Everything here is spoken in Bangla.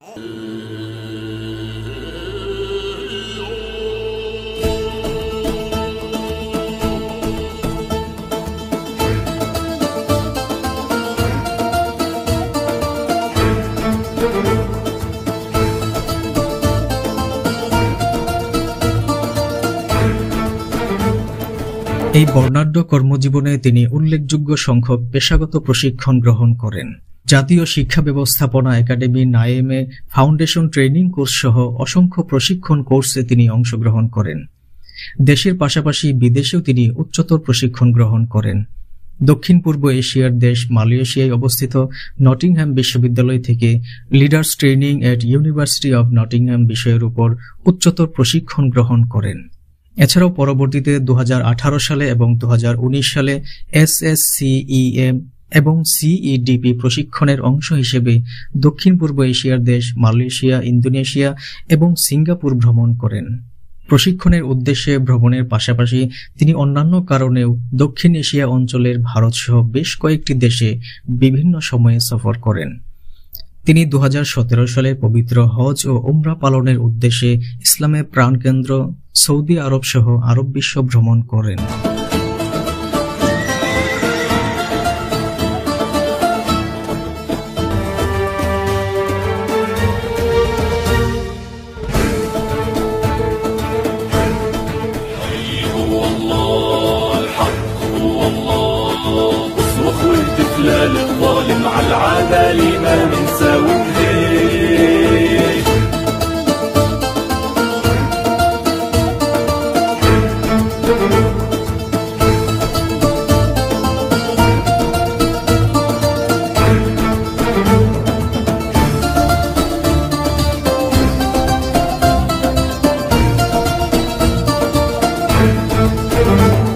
এই বর্ণাঢ্য কর্মজীবনে তিনি উল্লেখযোগ্য সংখ্যক পেশাগত প্রশিক্ষণ গ্রহণ করেন। জাতীয় শিক্ষা ব্যবস্থাপনা একাডেমি নাইএমএ ফাউন্ডেশন ট্রেনিং কোর্স সহ অসংখ্য প্রশিক্ষণ কোর্সে তিনি অংশগ্রহণ করেন। দেশের পাশাপাশি বিদেশেও তিনি উচ্চতর প্রশিক্ষণ গ্রহণ করেন। দক্ষিণ পূর্ব এশিয়ার দেশ মালয়েশিয়ায় অবস্থিত নটিংহ্যাম বিশ্ববিদ্যালয় থেকে leaders training at university of Nottingham বিষয়ের উপর উচ্চতর প্রশিক্ষণ গ্রহণ করেন। এছাড়াও পরবর্তীতে 2018 সালে এবং 2019 সালে SSCEM এবং CEDP প্রশিক্ষণের অংশ হিসেবে দক্ষিণ পূর্ব এশিয়ার দেশ মালয়েশিয়া, ইন্দোনেশিয়া এবং সিঙ্গাপুর ভ্রমণ করেন। প্রশিক্ষণের উদ্দেশ্যে ভ্রমণের পাশাপাশি তিনি অন্যান্য কারণেও দক্ষিণ এশিয়া অঞ্চলের ভারত সহ বেশ কয়েকটি দেশে বিভিন্ন সময়ে সফর করেন। তিনি 2017 সালে পবিত্র হজ ও উমরা পালনের উদ্দেশ্যে ইসলামের প্রাণকেন্দ্র সৌদি আরব সহ আরব বিশ্ব ভ্রমণ করেন। للظالم على العدل ما من ساوي